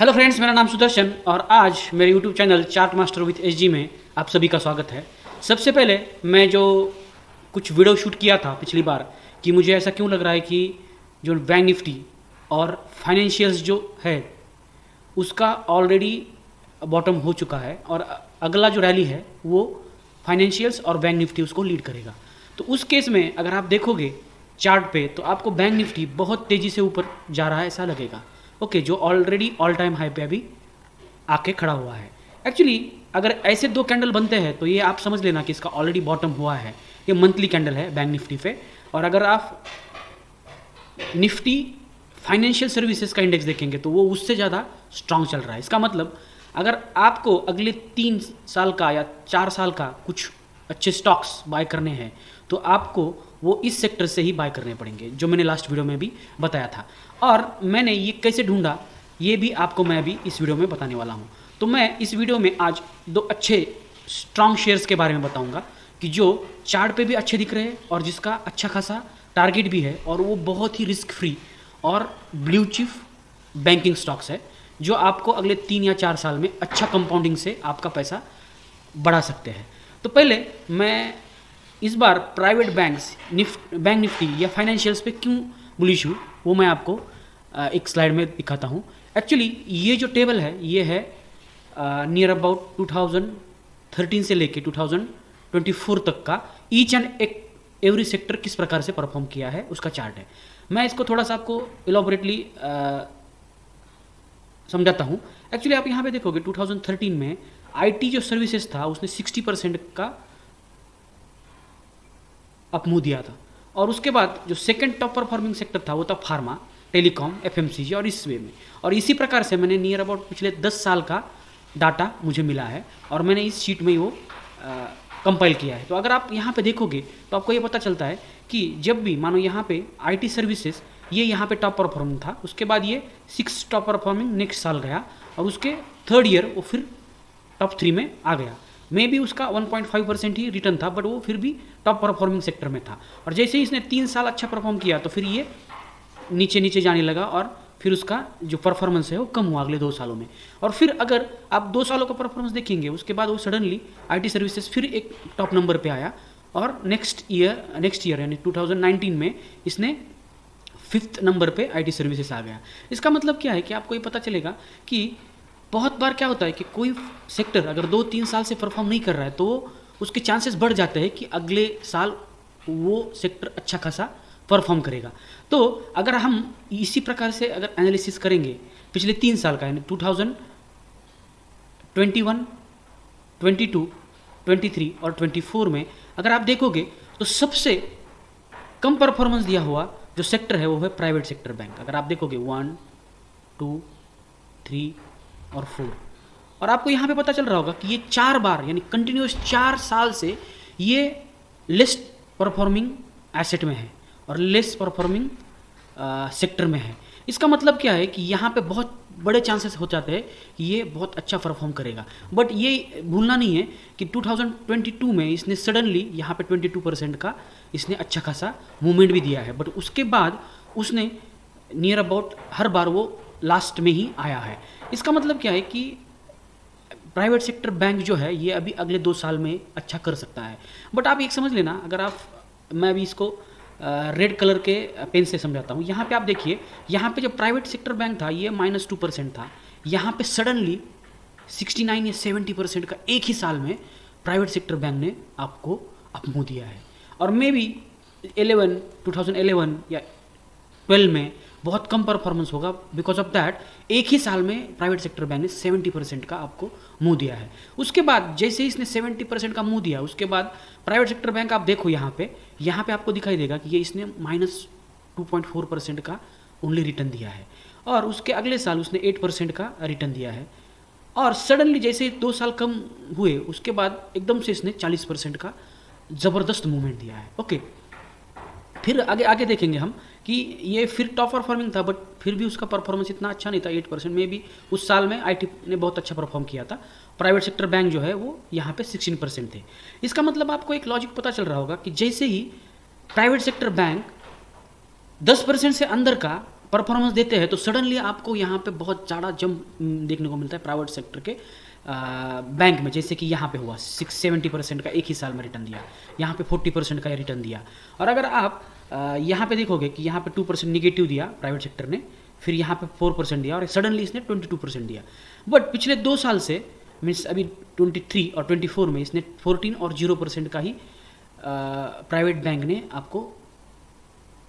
Hello friends, मेरा नाम सुदर्शन और आज मेरे YouTube channel chart master with SG में आप सभी का स्वागत है। सबसे पहले मैं जो कुछ वीडियो शूट किया था पिछली बार कि मुझे ऐसा क्यों लग रहा है कि जो बैंक निफ्टी और फाइनेंशियल्स जो है उसका ऑलरेडी बॉटम हो चुका है और अगला जो रैली है वो फाइनेंशियल्स और बैंक निफ्टी उसको लीड करेगा। तो उस केस में अगर आप देखोगे चार्ट पे तो आपको बैंक निफ्टी बहुत तेज़ी से ऊपर जा रहा है ऐसा लगेगा। ओके, जो ऑलरेडी ऑल टाइम हाई पे अभी आके खड़ा हुआ है। एक्चुअली अगर ऐसे दो कैंडल बनते हैं तो ये आप समझ लेना कि इसका ऑलरेडी बॉटम हुआ है। ये मंथली कैंडल है बैंक निफ्टी पे। और अगर आप निफ्टी फाइनेंशियल सर्विसेज का इंडेक्स देखेंगे तो वो उससे ज़्यादा स्ट्रांग चल रहा है। इसका मतलब अगर आपको अगले 3 साल का या 4 साल का कुछ अच्छे स्टॉक्स बाय करने हैं तो आपको वो इस सेक्टर से ही बाय करने पड़ेंगे, जो मैंने लास्ट वीडियो में भी बताया था। और मैंने ये कैसे ढूंढा ये भी आपको मैं अभी इस वीडियो में बताने वाला हूँ। तो मैं इस वीडियो में आज दो अच्छे स्ट्रांग शेयर्स के बारे में बताऊँगा कि जो चार्ट पे भी अच्छे दिख रहे हैं और जिसका अच्छा खासा टारगेट भी है और वो बहुत ही रिस्क फ्री और ब्लू चिप बैंकिंग स्टॉक्स है जो आपको अगले 3 या 4 साल में अच्छा कंपाउंडिंग से आपका पैसा बढ़ा सकते हैं। तो पहले मैं इस बार प्राइवेट बैंक निफ्टी या फाइनेंशियल्स पे क्यों बुलिश हूँ वो मैं आपको एक स्लाइड में दिखाता हूँ। एक्चुअली ये जो टेबल है ये है नियर अबाउट 2013 से लेके 2024 तक का ईच एंड एवरी सेक्टर किस प्रकार से परफॉर्म किया है उसका चार्ट है। मैं इसको थोड़ा सा आपको इलॉबरेटली समझाता हूँ। एक्चुअली आप यहाँ पे देखोगे 2013 में आईटी जो सर्विसेज था उसने 60% का अपमूव दिया था और उसके बाद जो सेकंड टॉप परफॉर्मिंग सेक्टर था वो था फार्मा, टेलीकॉम, एफएमसीजी और इस वे में। और इसी प्रकार से मैंने नियर अबाउट पिछले 10 साल का डाटा मुझे मिला है और मैंने इस शीट में ही वो कंपाइल किया है। तो अगर आप यहाँ पे देखोगे तो आपको ये पता चलता है कि जब भी मानो यहाँ पे आईटी सर्विसेज ये यहाँ पे टॉप परफॉर्मिंग था, उसके बाद ये 6 टॉप परफॉर्मिंग नेक्स्ट साल गया और उसके 3rd ईयर वो फिर टॉप 3 में आ गया। मे भी उसका 1.5% ही रिटर्न था बट वो फिर भी टॉप परफॉर्मिंग सेक्टर में था। और जैसे ही इसने 3 साल अच्छा परफॉर्म किया तो फिर ये नीचे नीचे जाने लगा और फिर उसका जो परफॉर्मेंस है वो कम हुआ अगले 2 सालों में। और फिर अगर आप 2 सालों का परफॉर्मेंस देखेंगे उसके बाद वो सडनली आईटी सर्विसेज फिर एक टॉप नंबर पे आया और नेक्स्ट ईयर यानी 2019 में इसने 5th नंबर पे आईटी सर्विसेज आ गया। इसका मतलब क्या है कि आपको ये पता चलेगा कि बहुत बार क्या होता है कि कोई सेक्टर अगर 2-3 साल से परफॉर्म नहीं कर रहा है तो उसके चांसेस बढ़ जाते हैं कि अगले साल वो सेक्टर अच्छा खासा परफॉर्म करेगा। तो अगर हम इसी प्रकार से अगर एनालिसिस करेंगे पिछले 3 साल का यानी 2021, 22, 23 और 24 में अगर आप देखोगे तो सबसे कम परफॉर्मेंस दिया हुआ जो सेक्टर है वो है प्राइवेट सेक्टर बैंक। अगर आप देखोगे 1, 2, 3 और 4 और आपको यहाँ पे पता चल रहा होगा कि ये 4 बार यानी कंटिन्यूस 4 साल से ये लेस परफॉर्मिंग एसेट में है और लेस परफॉर्मिंग सेक्टर में है। इसका मतलब क्या है कि यहाँ पे बहुत बड़े चांसेस हो जाते हैं कि ये बहुत अच्छा परफॉर्म करेगा। बट ये भूलना नहीं है कि 2022 में इसने सडनली यहाँ पे 22% का इसने अच्छा खासा मूवमेंट भी दिया है बट उसके बाद उसने नियर अबाउट हर बार वो लास्ट में ही आया है। इसका मतलब क्या है कि प्राइवेट सेक्टर बैंक जो है ये अभी अगले 2 साल में अच्छा कर सकता है। बट आप एक समझ लेना, अगर आप मैं अभी इसको रेड कलर के पेन से समझाता हूँ। यहाँ पे आप देखिए, यहाँ पे जो प्राइवेट सेक्टर बैंक था ये -2% था, यहाँ पे सडनली 69 या 70% का एक ही साल में प्राइवेट सेक्टर बैंक ने आपको अपमूव दिया है। और मे बी 2011 या 12 में बहुत कम परफॉर्मेंस होगा बिकॉज ऑफ दैट एक ही साल में प्राइवेट सेक्टर बैंक ने 70% का आपको मुंह दिया है। उसके बाद जैसे ही इसने 70% का मुंह दिया उसके बाद प्राइवेट सेक्टर बैंक आप देखो यहाँ पे आपको दिखाई देगा कि ये इसने -2.4% का ओनली रिटर्न दिया है और उसके अगले साल उसने 8% का रिटर्न दिया है और सडनली जैसे 2 साल कम हुए उसके बाद एकदम से इसने 40% का ज़बरदस्त मूवमेंट दिया है। ओके, फिर आगे देखेंगे हम कि ये फिर टॉप परफॉर्मिंग था बट फिर भी उसका परफॉर्मेंस इतना अच्छा नहीं था। 8% में भी उस साल में आईटी ने बहुत अच्छा परफॉर्म किया था। प्राइवेट सेक्टर बैंक जो है वो यहाँ पे 16% थे। इसका मतलब आपको एक लॉजिक पता चल रहा होगा कि जैसे ही प्राइवेट सेक्टर बैंक 10% से अंदर का परफॉर्मेंस देते हैं तो सडनली आपको यहाँ पे बहुत ज़्यादा जंप देखने को मिलता है प्राइवेट सेक्टर के बैंक में, जैसे कि यहाँ पे हुआ 670% का एक ही साल में रिटर्न दिया, यहाँ पे 40% का रिटर्न दिया। और अगर आप यहाँ पे देखोगे कि यहाँ पे 2% निगेटिव दिया प्राइवेट सेक्टर ने, फिर यहाँ पे 4% दिया और सडनली इसने 22% दिया। बट पिछले 2 साल से मीन्स अभी 23 और 24 में इसने 14 और 0% का ही प्राइवेट बैंक ने आपको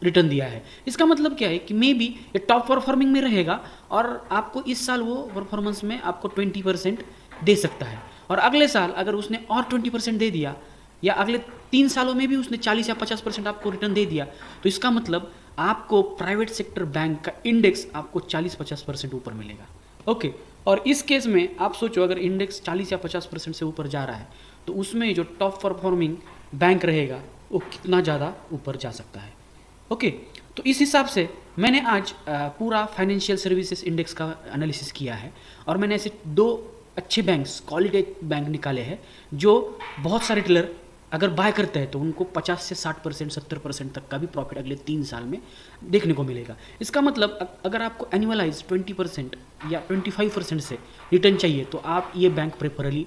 रिटर्न दिया है। इसका मतलब क्या है कि मे बी ये टॉप परफॉर्मिंग में रहेगा और आपको इस साल वो परफॉर्मेंस में आपको 20% दे सकता है, और अगले साल अगर उसने और 20% दे दिया या अगले 3 सालों में भी उसने 40 या 50% आपको रिटर्न दे दिया, तो इसका मतलब आपको प्राइवेट सेक्टर बैंक का इंडेक्स आपको 40-50% ऊपर मिलेगा। ओके, और इस केस में आप सोचो अगर इंडेक्स 40 या 50% से ऊपर जा रहा है तो उसमें जो टॉप परफॉर्मिंग बैंक रहेगा वो कितना ज़्यादा ऊपर जा सकता है। ओके, तो इस हिसाब से मैंने आज पूरा फाइनेंशियल सर्विसेज इंडेक्स का एनालिसिस किया है और मैंने ऐसे 2 अच्छे बैंक्स, क्वालिटी बैंक निकाले हैं जो बहुत सारे टीलर अगर बाय करते हैं तो उनको 50 से 60%, 70% तक का भी प्रॉफिट अगले 3 साल में देखने को मिलेगा। इसका मतलब अगर आपको एनुअलाइज 20% या 25% से रिटर्न चाहिए तो आप ये बैंक प्रेफरली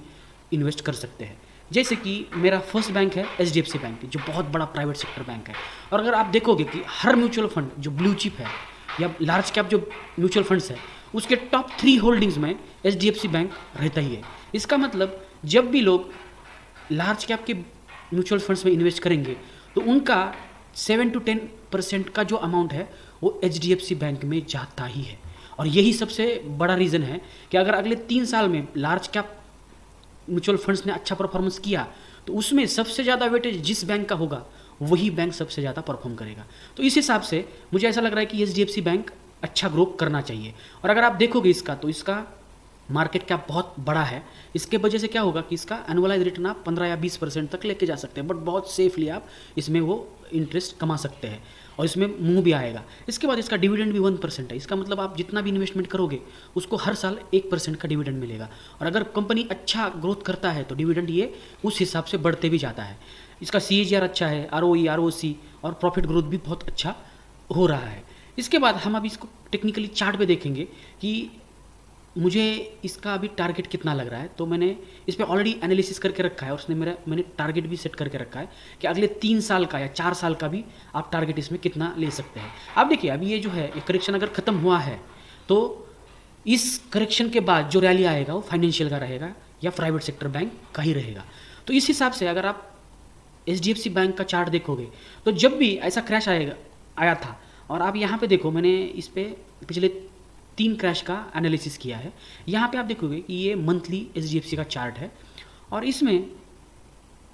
इन्वेस्ट कर सकते हैं। जैसे कि मेरा फर्स्ट बैंक है HDFC बैंक, जो बहुत बड़ा प्राइवेट सेक्टर बैंक है, और अगर आप देखोगे कि हर म्यूचुअल फंड जो ब्लू चिप है या लार्ज कैप जो म्यूचुअल फंड्स है उसके टॉप 3 होल्डिंग्स में HDFC बैंक रहता ही है। इसका मतलब जब भी लोग लार्ज कैप के म्यूचुअल फंड्स में इन्वेस्ट करेंगे तो उनका 7 to 10% का जो अमाउंट है वो HDFC बैंक में जाता ही है। और यही सबसे बड़ा रीज़न है कि अगर अगले 3 साल में लार्ज कैप म्यूचुअल फंड्स ने अच्छा परफॉर्मेंस किया तो उसमें सबसे ज़्यादा वेटेज जिस बैंक का होगा वही बैंक सबसे ज़्यादा परफॉर्म करेगा। तो इस हिसाब से मुझे ऐसा लग रहा है कि HDFC बैंक अच्छा ग्रो करना चाहिए। और अगर आप देखोगे इसका तो इसका मार्केट कैप बहुत बड़ा है, इसके वजह से क्या होगा कि इसका एनुअलाइज रिटर्न आप 15 या 20% तक लेके जा सकते हैं, बट बहुत सेफली आप इसमें वो इंटरेस्ट कमा सकते हैं और इसमें मुंह भी आएगा। इसके बाद इसका डिविडेंड भी 1% है। इसका मतलब आप जितना भी इन्वेस्टमेंट करोगे उसको हर साल 1% का डिविडेंड मिलेगा, और अगर कंपनी अच्छा ग्रोथ करता है तो डिविडेंड ये उस हिसाब से बढ़ते भी जाता है। इसका CAGR अच्छा है, ROE, ROC और प्रॉफिट ग्रोथ भी बहुत अच्छा हो रहा है। इसके बाद हम अभी इसको टेक्निकली चार्ट पे देखेंगे कि मुझे इसका अभी टारगेट कितना लग रहा है। तो मैंने इस पर ऑलरेडी एनालिसिस करके रखा है और मैंने टारगेट भी सेट करके रखा है कि अगले 3 साल का या 4 साल का भी आप टारगेट इसमें कितना ले सकते हैं। आप देखिए अभी ये जो है ये करेक्शन अगर ख़त्म हुआ है तो इस करेक्शन के बाद जो रैली आएगा वो फाइनेंशियल का रहेगा या प्राइवेट सेक्टर बैंक का ही रहेगा। तो इस हिसाब से अगर आप HDFC बैंक का चार्ट देखोगे तो जब भी ऐसा क्रैश आया था, और आप यहाँ पे देखो मैंने इस पर पिछले 3 क्रैश का एनालिसिस किया है। यहाँ पे आप देखोगे कि ये मंथली HDFC का चार्ट है और इसमें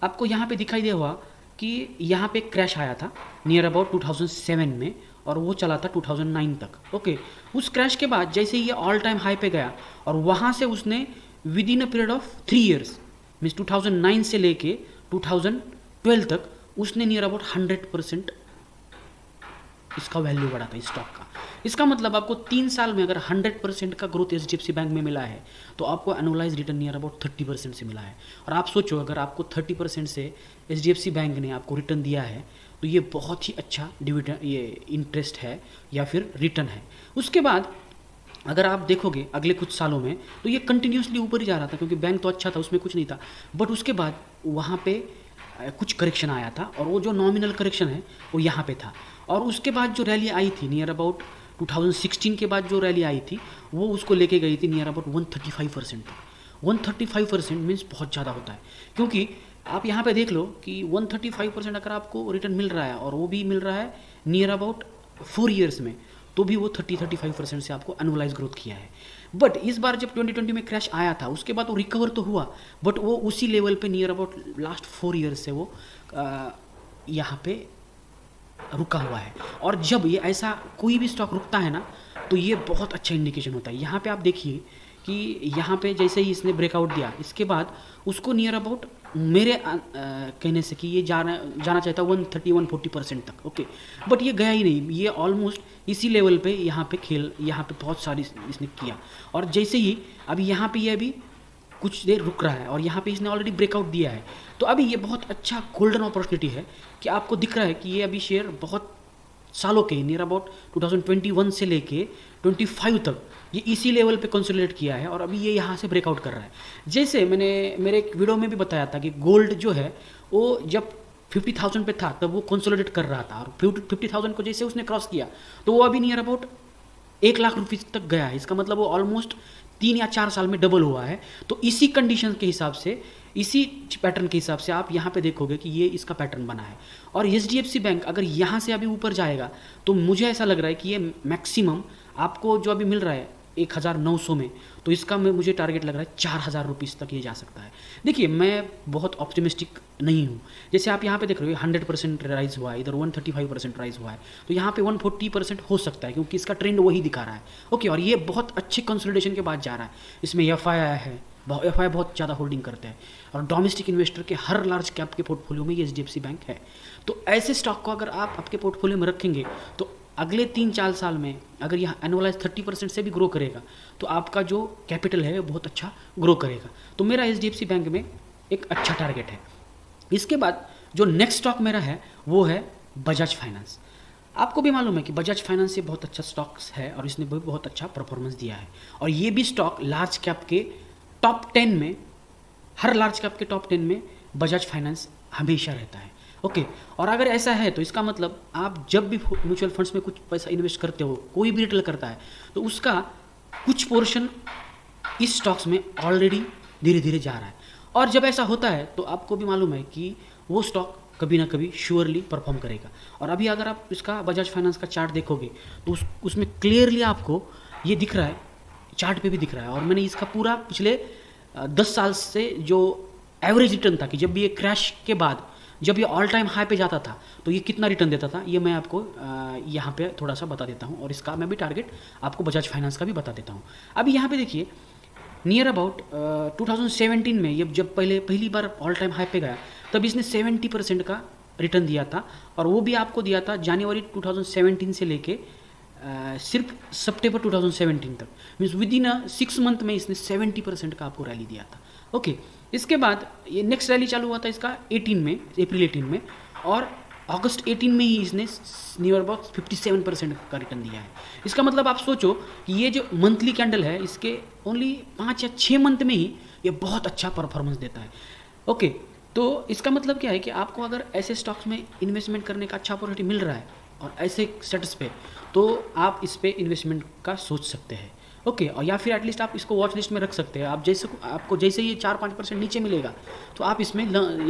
आपको यहाँ पे दिखाई दे हुआ कि यहाँ पे क्रैश आया था नियर अबाउट 2007 में और वो चला था 2009 तक। ओके, उस क्रैश के बाद जैसे ये ऑल टाइम हाई पे गया और वहाँ से उसने with in a period of 3 years means 2009 से लेके 2012 तक उसने नियर अबाउट 100% इसका वैल्यू बढ़ा था स्टॉक का। इसका मतलब आपको 3 साल में अगर 100% का ग्रोथ HDFC बैंक में मिला है तो आपको एनुअलाइज रिटर्न नियर अबाउट 30% से मिला है। और आप सोचो अगर आपको 30% से HDFC बैंक ने आपको रिटर्न दिया है तो ये बहुत ही अच्छा डिविडेंड ये इंटरेस्ट है या फिर रिटर्न है। उसके बाद अगर आप देखोगे अगले कुछ सालों में तो ये कंटिन्यूसली ऊपर ही जा रहा था क्योंकि बैंक तो अच्छा था, उसमें कुछ नहीं था। बट उसके बाद वहाँ पे कुछ करेक्शन आया था और वो जो नॉमिनल करेक्शन है वो यहाँ पे था। और उसके बाद जो रैली आई थी नियर अबाउट 2016 के बाद जो रैली आई थी वो उसको लेके गई थी नियर अबाउट 135% तक। 135% मीन्स बहुत ज़्यादा होता है, क्योंकि आप यहाँ पे देख लो कि 135% अगर आपको रिटर्न मिल रहा है और वो भी मिल रहा है नियर अबाउट 4 ईयर्स में, तो भी वो 30-35% से आपको एनुअलाइज ग्रोथ किया है। बट इस बार जब 2020 में क्रैश आया था उसके बाद वो रिकवर तो हुआ बट वो उसी लेवल पे नियर अबाउट लास्ट 4 ईयर्स से वो यहाँ पे रुका हुआ है। और जब ये ऐसा कोई भी स्टॉक रुकता है ना तो ये बहुत अच्छा इंडिकेशन होता है। यहाँ पे आप देखिए कि यहाँ पे जैसे ही इसने ब्रेकआउट दिया इसके बाद उसको नियर अबाउट मेरे कहने से कि ये जाना चाहता 130-140% तक। ओके, बट ये गया ही नहीं, ये ऑलमोस्ट इसी लेवल पे यहाँ पे बहुत सारी इसने किया। और जैसे ही अभी यहाँ पे ये अभी कुछ देर रुक रहा है और यहाँ पे इसने ऑलरेडी ब्रेकआउट दिया है, तो अभी ये बहुत अच्छा गोल्डन अपॉर्चुनिटी है कि आपको दिख रहा है कि ये अभी शेयर बहुत सालों के, नियर अबाउट 2021 से लेके 25 तक ये इसी लेवल पे कंसोलिडेट किया है और अभी ये यहाँ से ब्रेकआउट कर रहा है। जैसे मैंने मेरे एक वीडियो में भी बताया था कि गोल्ड जो है वो जब 50,000 पे था तब वो कंसोलिडेट कर रहा था और 50,000 को जैसे उसने क्रॉस किया तो वो अभी नियर अबाउट 1 लाख रुपीज़ तक गया है। इसका मतलब वो ऑलमोस्ट 3 या 4 साल में डबल हुआ है। तो इसी कंडीशन के हिसाब से, इसी पैटर्न के हिसाब से आप यहाँ पे देखोगे कि ये इसका पैटर्न बना है। और HDFC बैंक अगर यहाँ से अभी ऊपर जाएगा तो मुझे ऐसा लग रहा है कि ये मैक्सिमम आपको जो अभी मिल रहा है 1,900 में, तो इसका मुझे टारगेट लग रहा है 4,000 रुपीज़ तक ये जा सकता है। देखिए मैं बहुत ऑप्टिमिस्टिक नहीं हूँ। जैसे आप यहाँ पे देख रहे हो 100% राइज हुआ है, इधर 135% राइज हुआ है, तो यहाँ पे 140% हो सकता है क्योंकि इसका ट्रेंड वही दिखा रहा है। ओके, और ये बहुत अच्छे कंसोलिडेशन के बाद जा रहा है। इसमें FI आया है, FI बहुत ज़्यादा होल्डिंग करते हैं और डोमेस्टिक इन्वेस्टर के हर लार्ज कैप के पोर्टफोलियो में ये HDFC बैंक है। तो ऐसे स्टॉक को अगर आप आपके पोर्टफोलियो में रखेंगे तो अगले 3-4 साल में अगर यह एनुअलाइज 30% से भी ग्रो करेगा तो आपका जो कैपिटल है वो बहुत अच्छा ग्रो करेगा। तो मेरा HDFC बैंक में एक अच्छा टारगेट है। इसके बाद जो नेक्स्ट स्टॉक मेरा है वो है बजाज फाइनेंस। आपको भी मालूम है कि बजाज फाइनेंस ये बहुत अच्छा स्टॉक्स है और इसने भी बहुत अच्छा परफॉर्मेंस दिया है और ये भी स्टॉक लार्ज कैप के टॉप 10 में, हर लार्ज कैप के टॉप 10 में बजाज फाइनेंस हमेशा रहता है। ओके, और अगर ऐसा है तो इसका मतलब आप जब भी म्यूचुअल फंड्स में कुछ पैसा इन्वेस्ट करते हो, कोई भी रिटेल करता है, तो उसका कुछ पोर्शन इस स्टॉक्स में ऑलरेडी धीरे धीरे जा रहा है। और जब ऐसा होता है तो आपको भी मालूम है कि वो स्टॉक कभी ना कभी श्योरली परफॉर्म करेगा। और अभी अगर आप इसका बजाज फाइनेंस का चार्ट देखोगे तो उसमें क्लियरली आपको ये दिख रहा है, चार्ट पे भी दिख रहा है। और मैंने इसका पूरा पिछले 10 साल से जो एवरेज रिटर्न था कि जब भी ये क्रैश के बाद जब ये ऑल टाइम हाई पे जाता था तो ये कितना रिटर्न देता था, ये मैं आपको यहाँ पे थोड़ा सा बता देता हूँ और इसका मैं भी टारगेट आपको बजाज फाइनेंस का भी बता देता हूँ। अभी यहाँ पे देखिए नियर अबाउट 2017 में ये जब पहली बार ऑल टाइम हाई पे गया तब इसने 70% का रिटर्न दिया था और वो भी आपको दिया था जनवरी 2017 से लेके सिर्फ सितंबर 2017 तक, मीन्स विद इन 6 मंथ में इसने 70% का आपको रैली दिया था। ओके, इसके बाद ये नेक्स्ट रैली चालू हुआ था इसका 18 में, अप्रैल 18 में, और अगस्त 18 में ही इसने नियर अबाउट 57% का रिटर्न दिया है। इसका मतलब आप सोचो कि ये जो मंथली कैंडल है इसके ओनली 5 या 6 मंथ में ही ये बहुत अच्छा परफॉर्मेंस देता है। ओके, तो इसका मतलब क्या है कि आपको अगर ऐसे स्टॉक्स में इन्वेस्टमेंट करने का अच्छा अपॉर्चुनिटी मिल रहा है और ऐसे स्टेटस पे, तो आप इस पे इन्वेस्टमेंट का सोच सकते हैं। ओके, और या फिर एटलीस्ट आप इसको वॉच लिस्ट में रख सकते हैं। आप आपको जैसे ये 4-5% नीचे मिलेगा तो आप इसमें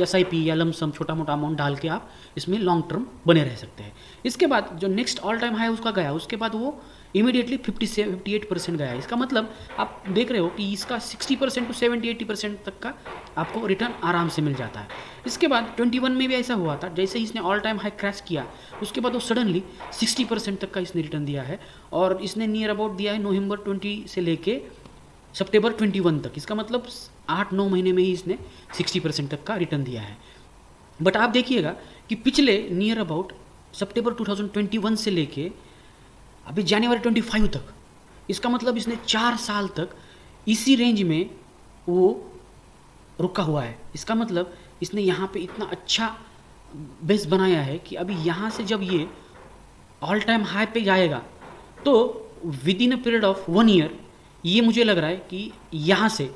SIP या लमसम छोटा मोटा अमाउंट डाल के आप इसमें लॉन्ग टर्म बने रह सकते हैं। इसके बाद जो नेक्स्ट ऑल टाइम हाई उसका गया, उसके बाद वो इमीडिएटली 58% गया है। इसका मतलब आप देख रहे हो कि इसका 60% to 70-80% तक का आपको रिटर्न आराम से मिल जाता है। इसके बाद 21 में भी ऐसा हुआ था, जैसे ही इसने ऑल टाइम हाई क्रैश किया उसके बाद वो सडनली 60% तक का इसने रिटर्न दिया है और इसने नियर अबाउट दिया है नवंबर 20 से लेके सितंबर 21 तक। इसका मतलब 8-9 महीने में ही इसने 60% तक का रिटर्न दिया है। बट आप देखिएगा कि पिछले नियर अबाउट सितंबर 2021 से लेके अभी जनवरी 25 तक, इसका मतलब इसने 4 साल तक इसी रेंज में वो रुका हुआ है। इसका मतलब इसने यहाँ पे इतना अच्छा बेस बनाया है कि अभी यहाँ से जब ये ऑल टाइम हाई पे जाएगा तो with in a period of 1 year ये मुझे लग रहा है कि यहाँ से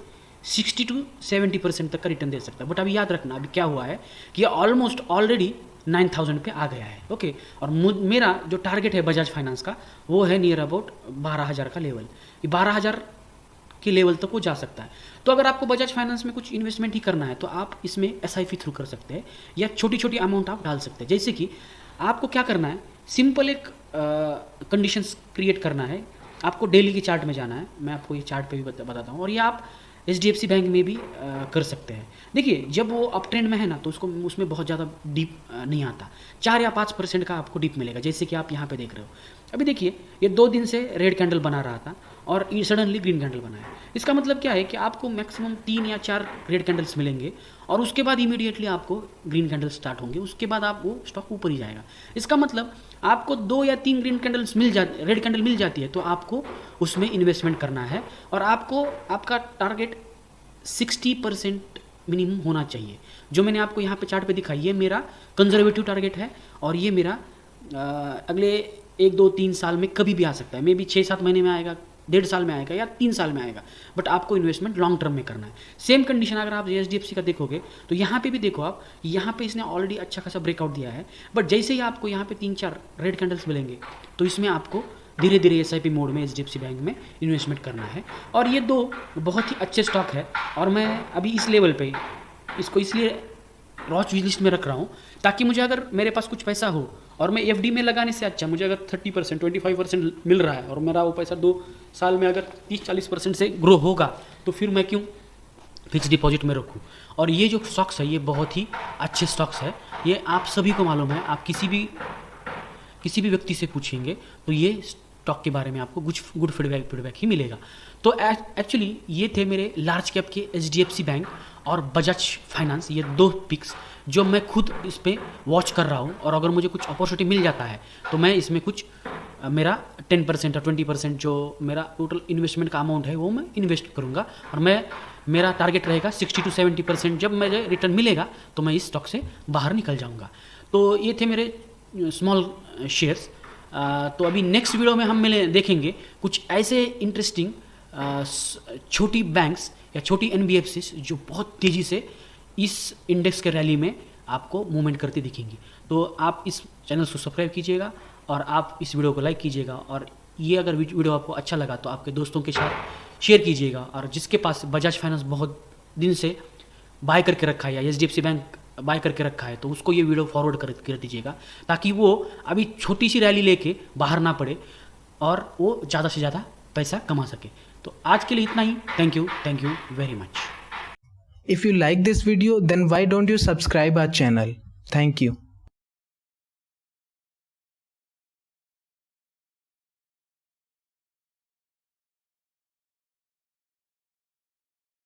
60 to 70% तक का रिटर्न दे सकता है। बट अभी याद रखना अभी क्या हुआ है कि ये ऑलमोस्ट ऑलरेडी 9,000 पे आ गया है। ओके, और मेरा जो टारगेट है बजाज फाइनेंस का वो है नियर अबाउट 12,000 का लेवल। ये 12,000 के लेवल तक वो जा सकता है। तो अगर आपको बजाज फाइनेंस में कुछ इन्वेस्टमेंट ही करना है तो आप इसमें SIP थ्रू कर सकते हैं या छोटी छोटी अमाउंट आप डाल सकते हैं। जैसे कि आपको क्या करना है, सिंपल एक कंडीशंस क्रिएट करना है, आपको डेली के चार्ट में जाना है। मैं आपको ये चार्ट पे भी बताता हूँ और ये आप HDFC बैंक में भी कर सकते हैं। देखिए जब वो अप ट्रेंड में है ना तो उसमें बहुत ज़्यादा डीप नहीं आता, 4 या 5% का आपको डीप मिलेगा, जैसे कि आप यहाँ पे देख रहे हो। अभी देखिए ये 2 दिन से रेड कैंडल बना रहा था और सडनली ग्रीन कैंडल बना है। इसका मतलब क्या है कि आपको मैक्सिमम 3 या 4 रेड कैंडल्स मिलेंगे और उसके बाद इमीडिएटली आपको ग्रीन कैंडल स्टार्ट होंगे, उसके बाद आप वो स्टॉक ऊपर ही जाएगा। इसका मतलब आपको 2 या 3 ग्रीन कैंडल्स रेड कैंडल मिल जाती है तो आपको उसमें इन्वेस्टमेंट करना है और आपको आपका टारगेट 60% मिनिमम होना चाहिए। जो मैंने आपको यहाँ पे चार्ट पे दिखाई, ये मेरा कंजर्वेटिव टारगेट है और ये मेरा अगले 1-2-3 साल में कभी भी आ सकता है, मे बी 6-7 महीने में आएगा, 1.5 साल में आएगा या 3 साल में आएगा, बट आपको इन्वेस्टमेंट लॉन्ग टर्म में करना है। सेम कंडीशन अगर आप HDFC का देखोगे तो यहाँ पे भी देखो आप, यहाँ पे इसने ऑलरेडी अच्छा खासा ब्रेकआउट दिया है, बट जैसे ही आपको यहाँ पे 3-4 रेड कैंडल्स मिलेंगे तो इसमें आपको धीरे धीरे SIP मोड में HDFC बैंक में इन्वेस्टमेंट करना है। और ये 2 बहुत ही अच्छे स्टॉक है और मैं अभी इस लेवल पे इसको इसलिए वॉच लिस्ट में रख रहा हूँ ताकि मुझे अगर मेरे पास कुछ पैसा हो और मैं FD में लगाने से अच्छा मुझे अगर 30% 25% मिल रहा है और मेरा वो पैसा 2 साल में अगर 30-40% से ग्रो होगा तो फिर मैं क्यों फिक्स डिपॉजिट में रखूँ। और ये जो स्टॉक्स है ये बहुत ही अच्छे स्टॉक्स है, ये आप सभी को मालूम है, आप किसी भी व्यक्ति से पूछेंगे तो ये स्टॉक के बारे में आपको गुड फीडबैक ही मिलेगा। तो एक्चुअली ये थे मेरे लार्ज कैप के HDFC बैंक और बजाज फाइनेंस, ये 2 पिक्स जो मैं खुद इस पर वॉच कर रहा हूँ। और अगर मुझे कुछ अपॉर्चुनिटी मिल जाता है तो मैं इसमें कुछ मेरा 10% और 20% जो मेरा टोटल इन्वेस्टमेंट का अमाउंट है वो मैं इन्वेस्ट करूँगा और मेरा टारगेट रहेगा 60 to 70%। जब मुझे रिटर्न मिलेगा तो मैं इस स्टॉक से बाहर निकल जाऊँगा। तो ये थे मेरे स्मॉल शेयर्स। तो अभी नेक्स्ट वीडियो में हम देखेंगे कुछ ऐसे इंटरेस्टिंग छोटी बैंक्स या छोटी NBFCs जो बहुत तेज़ी से इस इंडेक्स के रैली में आपको मूवमेंट करती दिखेंगी। तो आप इस चैनल को सब्सक्राइब कीजिएगा और आप इस वीडियो को लाइक कीजिएगा और ये अगर वीडियो आपको अच्छा लगा तो आपके दोस्तों के साथ शेयर कीजिएगा। और जिसके पास बजाज फाइनेंस बहुत दिन से बाय करके रखा है या HDFC बैंक बाय करके रखा है तो उसको ये वीडियो फॉरवर्ड कर दीजिएगा ताकि वो अभी छोटी सी रैली लेके बाहर ना पड़े और वो ज़्यादा से ज़्यादा पैसा कमा सके। तो आज के लिए इतना ही। Thank you very much. If you like this video, then why don't you subscribe our channel? Thank you.